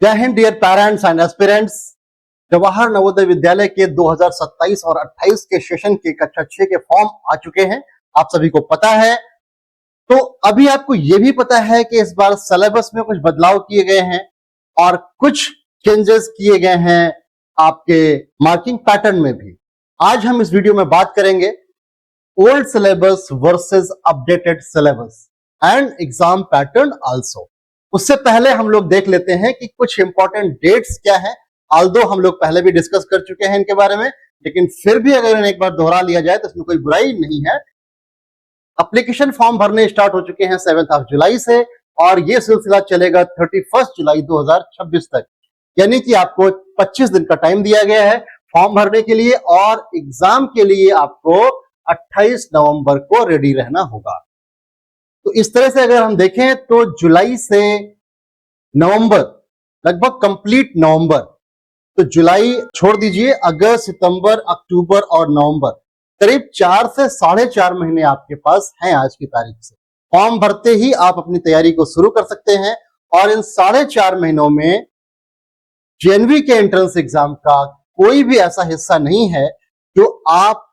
जय Hind dear parents and aspirants. Jawahar Navodaya Vidyalaya के 2027 और 28 के सेशन के कक्षा 6 के फॉर्म आ चुके हैं, आप सभी को पता है। तो अभी आपको यह भी पता है कि इस बार सिलेबस में कुछ बदलाव किए गए हैं और कुछ चेंजेस किए गए हैं आपके मार्किंग पैटर्न में भी। आज हम इस वीडियो में बात करेंगे old syllabus versus updated syllabus and exam pattern also. उससे पहले हम लोग देख लेते हैं कि कुछ इंपॉर्टेंट डेट्स क्या है। आल्दो हम लोग पहले भी डिस्कस कर चुके हैं इनके बारे में, लेकिन फिर भी अगर इन्हें एक बार दोहरा लिया जाए तो इसमें कोई बुराई नहीं है। एप्लीकेशन फॉर्म भरने स्टार्ट हो चुके हैं 7 जुलाई से और यह सिलसिला चलेगा 31 जुलाई 2026 तक, यानी कि आपको 25 दिन का टाइम दिया गया है फॉर्म भरने के लिए और एग्जाम के लिए आपको 28 नवंबर को रेडी रहना होगा। तो इस तरह से अगर हम देखें तो जुलाई से नवंबर, लगभग कंप्लीट नवंबर, तो जुलाई छोड़ दीजिए, अगस्त, सितंबर, अक्टूबर और नवंबर, करीब 4 से 4.5 महीने आपके पास हैं आज की तारीख से। फॉर्म भरते ही आप अपनी तैयारी को शुरू कर सकते हैं और इन 4.5 महीनों में जेएनवी के एंट्रेंस एग्जाम का कोई भी ऐसा हिस्सा नहीं है जो आप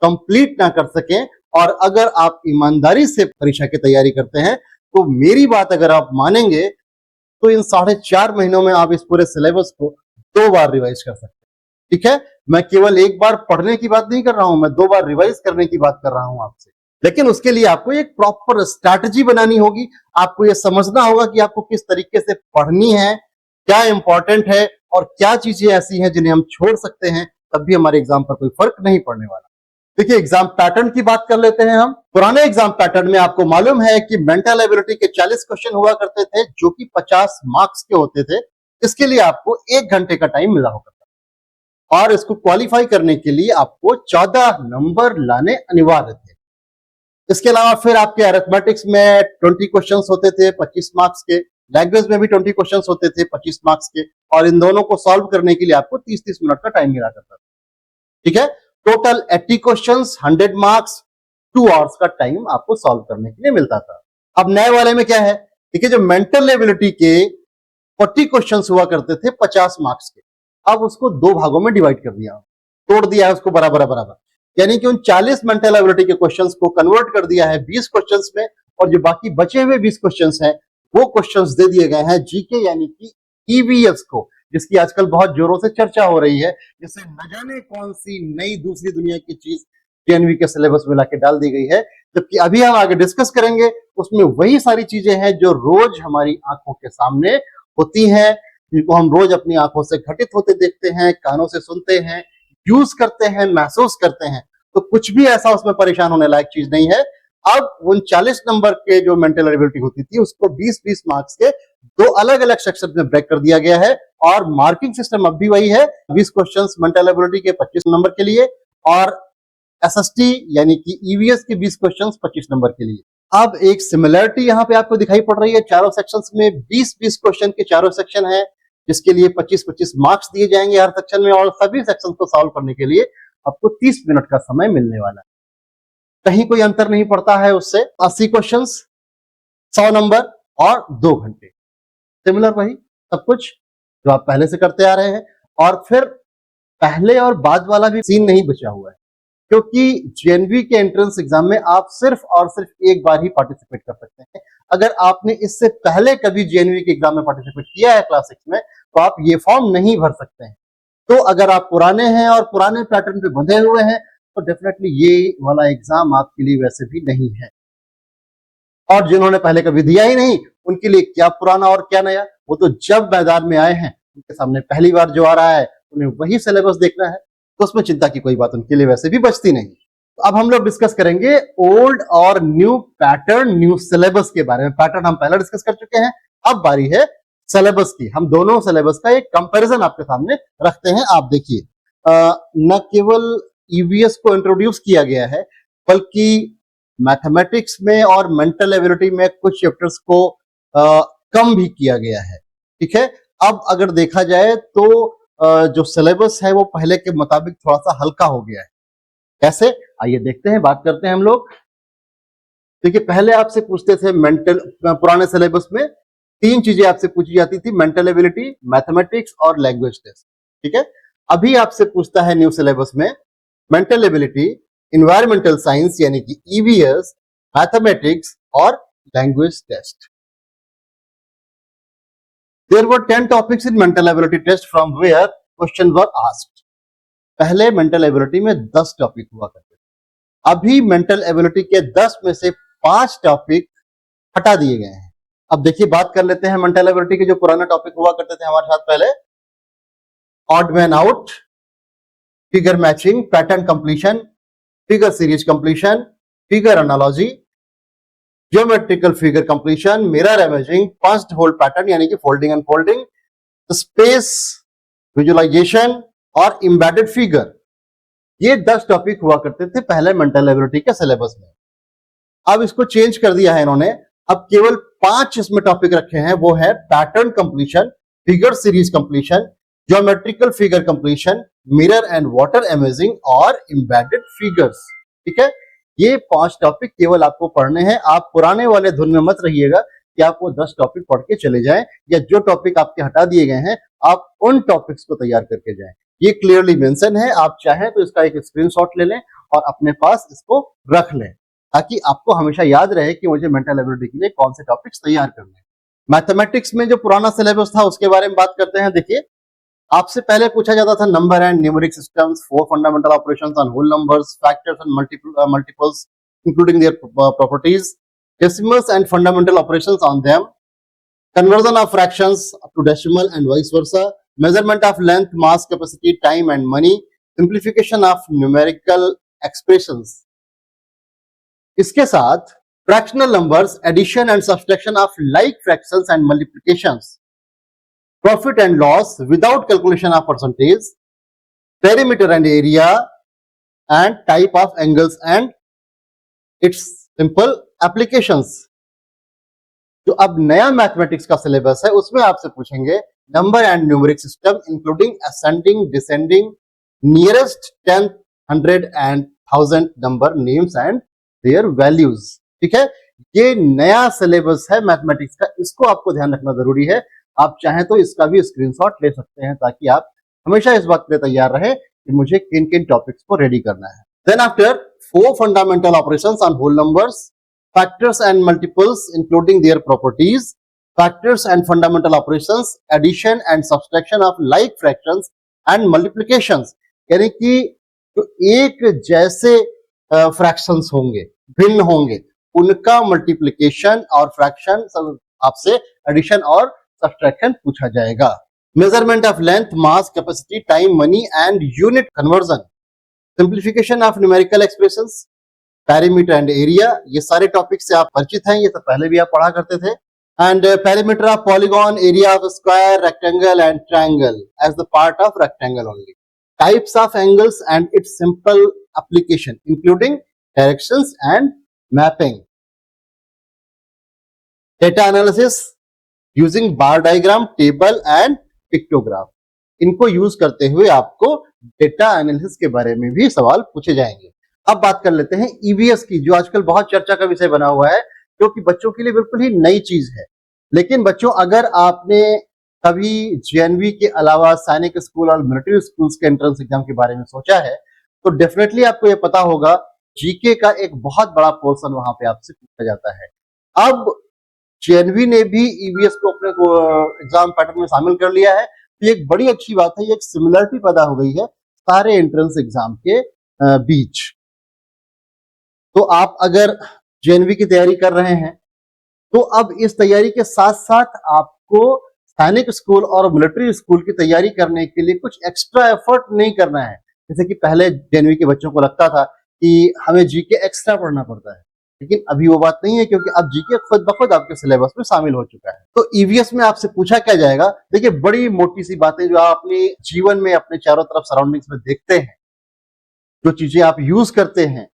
कंप्लीट ना कर सकें। और अगर आप ईमानदारी से परीक्षा की तैयारी करते हैं तो मेरी बात अगर आप मानेंगे तो इन 4.5 महीनों में आप इस पूरे सिलेबस को 2 बार रिवाइज कर सकते हैं। ठीक है, मैं केवल एक बार पढ़ने की बात नहीं कर रहा हूं, मैं 2 बार रिवाइज करने की बात कर रहा हूं आपसे। लेकिन उसके लिए आपको एक प्रॉपर स्ट्रैटेजी बनानी होगी। आपको यह समझना होगा कि आपको किस तरीके से पढ़नी है, क्या इंपॉर्टेंट है और क्या चीजें ऐसी हैं जिन्हें हम छोड़ सकते हैं, तब भी हमारे एग्जाम पर कोई फर्क नहीं पड़ने वाला। देखिए, एग्जाम पैटर्न की बात कर लेते हैं हम। पुराने एग्जाम पैटर्न में आपको मालूम है कि मेंटल एबिलिटी के 40 क्वेश्चन हुआ करते थे जो कि 50 मार्क्स के होते थे। इसके लिए आपको 1 घंटे का टाइम मिला होगा और इसको क्वालिफाई करने के लिए आपको 14 नंबर लाने अनिवार्य थे। इसके अलावा फिर आपके अरिथमेटिक्स में 20 क्वेश्चंस होते थे 25 मार्क्स के, लैंग्वेज में भी 20 क्वेश्चंस होते थे 25 मार्क्स के, और इन दोनों को सॉल्व करने के लिए आपको 30-30 मिनट का टाइम मिला करता था। ठीक है, टोटल 80 क्वेश्चंस 100 मार्क्स, 2 आवर्स का टाइम आपको सॉल्व करने के लिए मिलता था। अब नए वाले में क्या है, देखिए, जो मेंटल एबिलिटी के 40 क्वेश्चंस हुआ करते थे 50 मार्क्स के, अब उसको 2 भागों में डिवाइड कर दिया, तोड़ दिया है उसको बराबर बराबर, यानी कि उन 40 मेंटल एबिलिटी के क्वेश्चंस को कन्वर्ट कर दिया है 20 क्वेश्चंस में, और जो बाकी बचे हुए 20 क्वेश्चंस हैं वो क्वेश्चंस दे दिए गए हैं जीके यानी कि ईवीएस को, जिसकी आजकल बहुत जोरों से चर्चा हो रही है, जिससे न जाने कौन सी नई दूसरी दुनिया की चीज जेएनवी के सिलेबस में लाके डाल दी गई है। जबकि अभी हम आगे डिस्कस करेंगे उसमें वही सारी चीजें हैं जो रोज हमारी आंखों के सामने होती हैं, जिनको हम रोज अपनी आंखों से घटित होते देखते हैं, कानों से सुनते हैं, यूज करते हैं, महसूस करते हैं। तो कुछ भी ऐसा उसमें परेशान होने लायक चीज नहीं है। अब उन 40 नंबर के जो मेंटल एबिलिटी होती थी उसको 20-20 मार्क्स के 2 अलग अलग सेक्शन में ब्रेक कर दिया गया है और मार्किंग सिस्टम अब भी वही है, 20 क्वेश्चंस मेंटल एबिलिटी के 25 नंबर के लिए और एसएसटी यानी कि ईवीएस के 20 क्वेश्चंस 25 नंबर के लिए। अब एक सिमिलरिटी यहां पे आपको दिखाई पड़ रही है, चारों सेक्शंस में 20-20 क्वेश्चन के चारों सेक्शन है, जिसके लिए 25-25 मार्क्स दिए जाएंगे हर सेक्शन में, और सभी सेक्शन को सॉल्व करने के लिए आपको 30 मिनट का समय मिलने वाला है। कहीं कोई अंतर नहीं पड़ता है उससे। 80 क्वेश्चंस 100 नंबर और 2 घंटे, सिमिलर वही सब कुछ जो आप पहले से करते आ रहे हैं। और फिर पहले और बाद वाला भी सीन नहीं बचा हुआ है, क्योंकि जेएनवी के एंट्रेंस एग्जाम में आप सिर्फ और सिर्फ एक बार ही पार्टिसिपेट कर सकते हैं। अगर आपने इससे पहले कभी जेएनवी के एग्जाम में पार्टिसिपेट किया है क्लास 6 में, तो आप ये फॉर्म नहीं भर सकते हैं। तो अगर आप पुराने हैं और पुराने पैटर्न पे बंधे हुए हैं तो डेफिनेटली ये वाला एग्जाम आपके लिए वैसे भी नहीं है। और जिन्होंने पहले कभी दिया ही नहीं, उनके लिए क्या पुराना और क्या नया, वो तो जब मैदान में आए हैं उनके सामने पहली बार जो आ रहा है उन्हें वही सिलेबस देखना है, तो उसमें चिंता की कोई बात उनके लिए वैसे भी बचती नहीं। तो अब हम लोग डिस्कस करेंगे ओल्ड और न्यू पैटर्न, न्यू सिलेबस के बारे में। पैटर्न हम पहले डिस्कस कर चुके हैं, अब बारी है सिलेबस की। हम दोनों सिलेबस का एक कंपैरिजन आपके सामने रखते हैं। आप देखिए, न केवल ईवीएस को इंट्रोड्यूस किया गया है, बल्कि मैथमेटिक्स में और मेंटल एबिलिटी में कुछ चैप्टर्स को कम भी किया गया है। ठीक है, अब अगर देखा जाए तो जो सिलेबस है वो पहले के मुताबिक थोड़ा सा हल्का हो गया है। कैसे, आइए देखते हैं, बात करते हैं हम लोग। देखिए, पहले आपसे पूछते थे मेंटल, पुराने सिलेबस में तीन चीजें आपसे पूछी जाती थी, मेंटल एबिलिटी, मैथमेटिक्स और लैंग्वेज टेस्ट। ठीक है, अभी आपसे पूछता है न्यू सिलेबस में मेंटल एबिलिटी, इन्वायरमेंटल साइंस यानी कि ईवीएस, मैथमेटिक्स और language test. There were 10 topics in mental ability test from where questions were asked. पहले मेंटल एबिलिटी में 10 टॉपिक हुआ करते थे, अभी मेंटल एबिलिटी के 10 में से 5 टॉपिक हटा दिए गए हैं। अब देखिए, बात कर लेते हैं मेंटल एबिलिटी के जो पुराने टॉपिक हुआ करते थे हमारे साथ पहले, odd man out, figure matching, pattern completion, figure series completion, figure analogy, geometrical figure completion, mirror imaging, first hold pattern यानी कि folding and folding, space visualisation और एम्बेडेड फिगर। ये 10 टॉपिक हुआ करते थे पहले मेंटल एबिलिटी के सिलेबस में। अब इसको चेंज कर दिया है इन्होंने, अब केवल 5 इसमें टॉपिक रखे हैं, वो है pattern completion, figure series completion, geometrical figure completion, mirror and water imaging और एम्बेडेड फिगर्स। ठीक है, ये 5 टॉपिक केवल आपको पढ़ने हैं। आप पुराने वाले धुन में मत रहिएगा कि आप वो 10 टॉपिक पढ़ के चले जाएं, या जो टॉपिक आपके हटा दिए गए हैं आप उन टॉपिक्स को तैयार करके जाएं। ये क्लियरली मेंशन है, आप चाहें तो इसका एक स्क्रीनशॉट ले लें और अपने पास इसको रख लें, ताकि आपको हमेशा याद रहे कि मुझे मेंटल एबिलिटी के लिए कौन से टॉपिक्स तैयार करने हैं। मैथमेटिक्स में जो पुराना सिलेबस था उसके बारे में बात करते हैं। देखिए, आपसे पहले पूछा जाता था number and numeric systems, 4 fundamental operations on whole numbers, factors and multiples including their properties, decimals and fundamental operations on them, conversion of fractions to decimal and vice versa, measurement of length, mass, capacity, time and money, simplification of numerical expressions. इसके साथ fractional numbers, addition and subtraction of like fractions and multiplications, profit and loss without calculation of percentage, perimeter and area, and type of angles and its simple applications. जो अब नया mathematics का syllabus है उसमें आपसे पूछेंगे number and numeric system including ascending, descending, nearest 10, 100 and 1000 number names and there values. ठीक है, ये नया सिलेबस है मैथमेटिक्स का, इसको आपको ध्यान रखना जरूरी है। आप चाहें तो इसका भी स्क्रीनशॉट ले सकते हैं, ताकि आप हमेशा इस बात के लिए तैयार रहे कि मुझे किन किन टॉपिक्स को रेडी करना है। Then after 4 fundamental operations on whole numbers, factors and multiples including their properties, factors and fundamental operations, addition and subtraction of like fractions and multiplications, यानी कि जो एक जैसे फ्रैक्शंस होंगे, भिन्न होंगे, उनका मल्टीप्लिकेशन और फ्रैक्शन आपसे एडिशन और सब्ट्रैक्शन पूछा जाएगा। Measurement of length, mass, capacity, time, money and unit conversion, simplification of numerical expressions, perimeter and area, ये सारे टॉपिक से आप परिचित हैं, ये तो पहले भी आप पढ़ा करते थे। And perimeter of polygon, area of square, rectangle and triangle as the part of rectangle only, types of angles and its simple application including directions and mapping, data analysis using bar diagram, table and pictograph. इनको use करते हुए आपको data analysis के बारे में भी सवाल पूछे जाएंगे। अब बात कर लेते हैं ईवीएस की, जो आजकल बहुत चर्चा का विषय बना हुआ है, क्योंकि बच्चों के लिए बिल्कुल ही नई चीज है। लेकिन बच्चों, अगर आपने कभी जेएनवी के अलावा सैनिक स्कूल और मिलिट्री स्कूल्स के एंट्रेंस एग्जाम के बारे में सोचा है, तो डेफिनेटली आपको यह पता होगा जीके का एक बहुत बड़ा पोर्शन वहां पे आपसे पूछा जाता है। अब जेएनवी ने भी ईवीएस को अपने एग्जाम पैटर्न में शामिल कर लिया है, तो एक बड़ी अच्छी बात है, एक सिमिलरिटी पैदा हो गई है सारे एंट्रेंस एग्जाम के बीच। तो आप अगर जेएनवी की तैयारी कर रहे हैं, तो अब इस तैयारी के साथ साथ आपको सैनिक स्कूल और मिलिट्री स्कूल की तैयारी करने के लिए कुछ एक्स्ट्रा एफर्ट नहीं करना है। जैसे कि पहले जेएनवी के बच्चों को लगता था कि हमें जीके एक्स्ट्रा पढ़ना पड़ता है, लेकिन अभी वो बात नहीं है, क्योंकि अब जीके खुद ब खुद आपके सिलेबस में शामिल हो चुका है। तो ईवीएस में आपसे पूछा क्या जाएगा, देखिए बड़ी मोटी सी बातें जो आप अपने जीवन में अपने चारों तरफ सराउंडिंग्स में देखते हैं, जो चीजें आप यूज करते हैं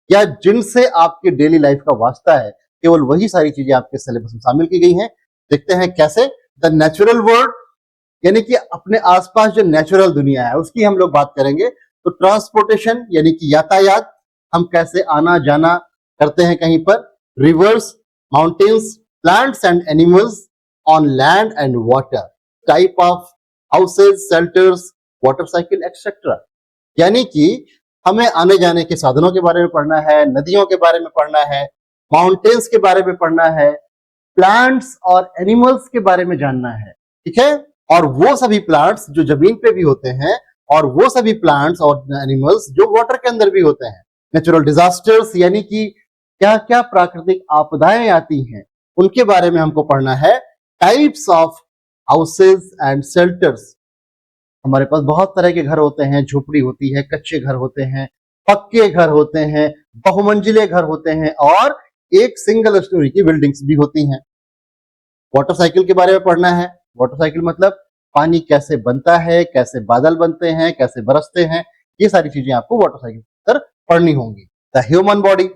या जिनसे आपके डेली लाइफ का वास्ता है, केवल वही सारी चीजें आपके सिलेबस में शामिल की गई हैं। देखते हैं कैसे। द नेचुरल वर्ल्ड, यानी कि अपने आसपास जो नेचुरल दुनिया है उसकी हम लोग बात करेंगे। तो ट्रांसपोर्टेशन यानी कि यातायात, हम कैसे आना जाना करते हैं कहीं पर, reverse, mountains, plants and animals, on land and water, type of houses, shelters, water cycle etcetera. यानी कि हमें आने जाने के साधनों के बारे में पढ़ना है, नदियों के बारे में पढ़ना है, माउंटेन्स के बारे में पढ़ना है, प्लांट्स और एनिमल्स के बारे में जानना है, ठीक है। और वो सभी प्लांट्स जो जमीन पे भी होते हैं और वो सभी प्लांट्स और एनिमल्स जो वाटर के अंदर भी होते हैं। नेचुरल डिजास्टर्स यानी कि क्या क्या प्राकृतिक आपदाएं आती हैं उनके बारे में हमको पढ़ना है। Types of houses and shelters, हमारे पास बहुत तरह के घर होते हैं, झोपड़ी होती है, कच्चे घर होते हैं, पक्के घर होते हैं, बहुमंजिले घर होते हैं और एक सिंगल स्टोरी की बिल्डिंग्स भी होती हैं। वाटर साइकिल के बारे में पढ़ना है। वाटर साइकिल मतलब पानी कैसे बनता है, कैसे बादल बनते हैं, कैसे बरसते हैं, ये सारी चीजें आपको वाटर साइकिल पर पढ़नी होंगी। द ह्यूमन बॉडी,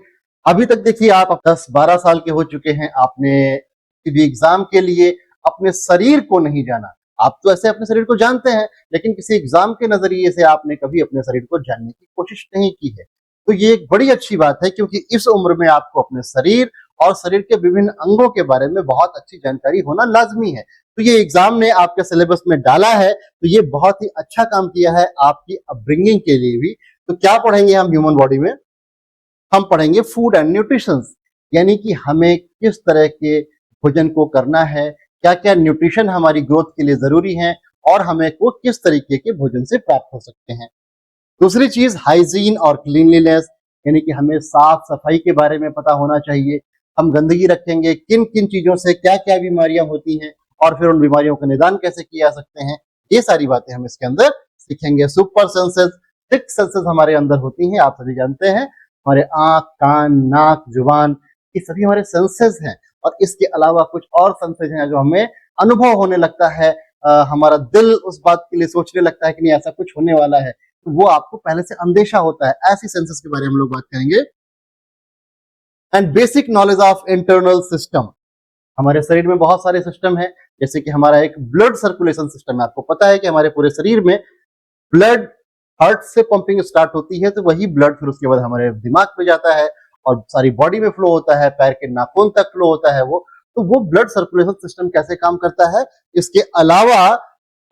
अभी तक देखिए आप 10-12 साल के हो चुके हैं, आपने किसी भी एग्जाम के लिए अपने शरीर को नहीं जाना। आप तो ऐसे अपने शरीर को जानते हैं, लेकिन किसी एग्जाम के नजरिए से आपने कभी अपने शरीर को जानने की कोशिश नहीं की है। तो ये एक बड़ी अच्छी बात है, क्योंकि इस उम्र में आपको अपने शरीर और शरीर के विभिन्न अंगों के बारे में बहुत अच्छी जानकारी होना लाजमी है। तो ये एग्जाम ने आपके सिलेबस में डाला है, तो ये बहुत ही अच्छा काम किया है आपकी अपब्रिंगिंग के लिए भी। तो क्या पढ़ेंगे हम ह्यूमन बॉडी में? हम पढ़ेंगे फूड एंड न्यूट्रिशन, यानी कि हमें किस तरह के भोजन को करना है, क्या क्या न्यूट्रिशन हमारी ग्रोथ के लिए जरूरी है और हमें को किस तरीके के भोजन से प्राप्त हो सकते हैं। दूसरी चीज हाइजीन और क्लीनलीनेस, यानी कि हमें साफ सफाई के बारे में पता होना चाहिए। हम गंदगी रखेंगे, किन किन चीजों से क्या क्या बीमारियां होती हैं और फिर उन बीमारियों का निदान कैसे किया जा सकते हैं, ये सारी बातें हम इसके अंदर सीखेंगे। सुपर सेंसेस, 6 सेंसेस हमारे अंदर होती हैं, आप सभी जानते हैं। हमारे आंख, कान, नाक, जुबान, ये सभी हमारे सेंसेस हैं। और इसके अलावा कुछ और सेंसेस हैं जो हमें अनुभव होने लगता है, हमारा दिल उस बात के लिए सोचने लगता है कि नहीं ऐसा कुछ होने वाला है, तो वो आपको पहले से अंदेशा होता है। ऐसी सेंसेस के बारे में हम लोग बात करेंगे। And basic knowledge of internal system, हमारे शरीर में बहुत सारे सिस्टम है, जैसे कि हमारा एक ब्लड सर्कुलेशन सिस्टम है। आपको पता है कि हमारे पूरे शरीर में ब्लड हार्ट से पंपिंग स्टार्ट होती है, तो वही ब्लड फिर उसके बाद हमारे दिमाग में जाता है और सारी बॉडी में फ्लो होता है, पैर के नाखून तक फ्लो होता है वो। तो वो ब्लड सर्कुलेशन सिस्टम कैसे काम करता है। इसके अलावा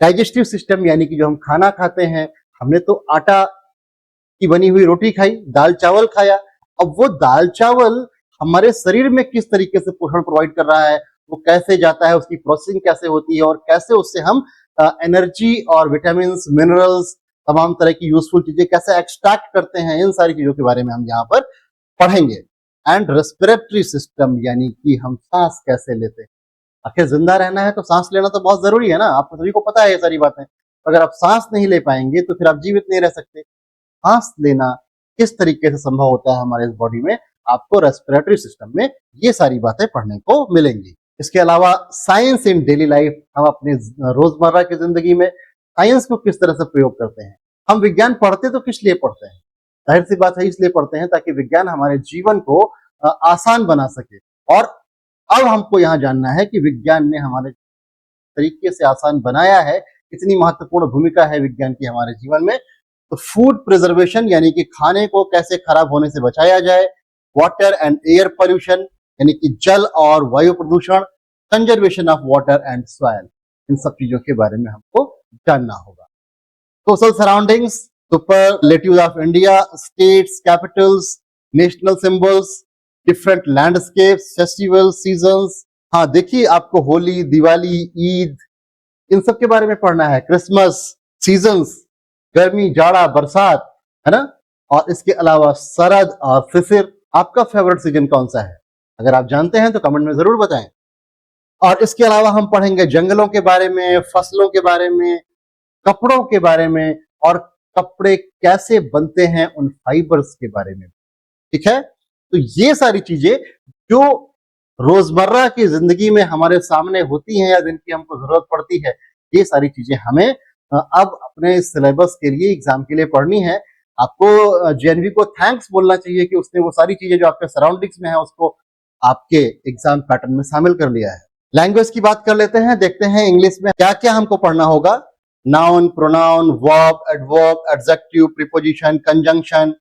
डाइजेस्टिव सिस्टम, यानी कि जो हम खाना खाते हैं, हमने तो आटा की बनी हुई रोटी खाई, दाल चावल खाया, अब वो दाल चावल हमारे शरीर में किस तरीके से पोषण प्रोवाइड कर रहा है, वो कैसे जाता है, उसकी प्रोसेसिंग कैसे होती है और कैसे उससे हम एनर्जी और विटामिन, मिनरल्स, तमाम तरह की यूजफुल चीजें कैसे एक्सट्रैक्ट करते हैं, इन सारी चीजों के बारे में हम यहाँ पर पढ़ेंगे। एंड रेस्पिरेटरी सिस्टम, यानी कि हम सांस कैसे लेते हैं। आखिर जिंदा रहना है तो सांस लेना तो बहुत जरूरी है ना, आपको सभी को पता है ये सारी बातें। अगर आप सांस नहीं ले पाएंगे तो फिर आप जीवित नहीं रह सकते। सांस लेना किस तरीके से संभव होता है हमारे इस बॉडी में, आपको रेस्पिरेटरी सिस्टम में ये सारी बातें पढ़ने को मिलेंगी। इसके अलावा साइंस इन डेली लाइफ, हम अपने रोजमर्रा की जिंदगी में साइंस को किस तरह से प्रयोग करते हैं। हम विज्ञान पढ़ते तो किस लिए पढ़ते हैं? जाहिर सी बात है, इसलिए पढ़ते हैं ताकि विज्ञान हमारे जीवन को आसान बना सके। और अब हमको यहाँ जानना है कि विज्ञान ने हमारे तरीके से आसान बनाया है, कितनी महत्वपूर्ण भूमिका है विज्ञान की हमारे जीवन में। तो फूड प्रिजर्वेशन, यानी कि खाने को कैसे खराब होने से बचाया जाए। वाटर एंड एयर पोल्यूशन, यानी कि जल और वायु प्रदूषण। Conservation of water and soil, इन सब चीजों के बारे में हमको जानना होगा। Social surroundings, superlatives of India, states, capitals, national symbols, different landscapes, festival, seasons. हाँ देखिए, आपको होली, दिवाली, ईद, इन सब के बारे में पढ़ना है। क्रिसमस, सीजन्स, गर्मी, जाड़ा, बरसात, है ना। और इसके अलावा शरद और शिशिर। आपका फेवरेट सीजन कौन सा है? अगर आप जानते हैं तो कमेंट में जरूर बताएं। और इसके अलावा हम पढ़ेंगे जंगलों के बारे में, फसलों के बारे में, कपड़ों के बारे में और कपड़े कैसे बनते हैं उन फाइबर्स के बारे में। ठीक है, तो ये सारी चीजें जो रोजमर्रा की जिंदगी में हमारे सामने होती हैं या जिनकी हमको जरूरत पड़ती है, ये सारी चीजें हमें अब अपने सिलेबस के लिए, एग्जाम के लिए पढ़नी है। आपको जेएनवी को थैंक्स बोलना चाहिए कि उसने वो सारी चीजें जो आपके सराउंडिंग्स में है उसको आपके एग्जाम पैटर्न में शामिल कर लिया है। लैंग्वेज की बात कर लेते हैं, देखते हैं इंग्लिश में क्या क्या हमको पढ़ना होगा। Noun, pronoun, verb, adverb, adjective, preposition, conjunction,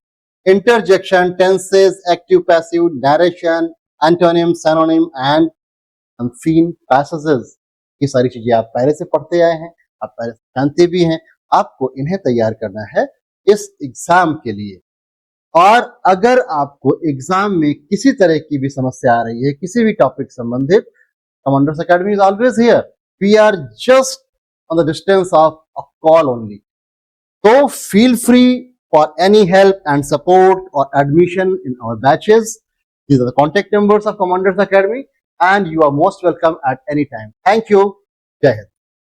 interjection, tenses, active, passive, narration, antonym, synonym and unseen passages. ये सारी चीजें आप पहले से पढ़ते आए हैं, आप पहले से जानते भी हैं। आपको इन्हें तैयार करना है इस एग्जाम के लिए। और अगर आपको एग्जाम में किसी तरह की भी समस्या आ रही है, किसी भी टॉपिक संबंधित, commanders academy is always here. We are just on the distance of a call only. So feel free for any help and support or admission in our batches. These are the contact numbers of Commanders Academy, and you are most welcome at any time. Thank you. Jai Hind.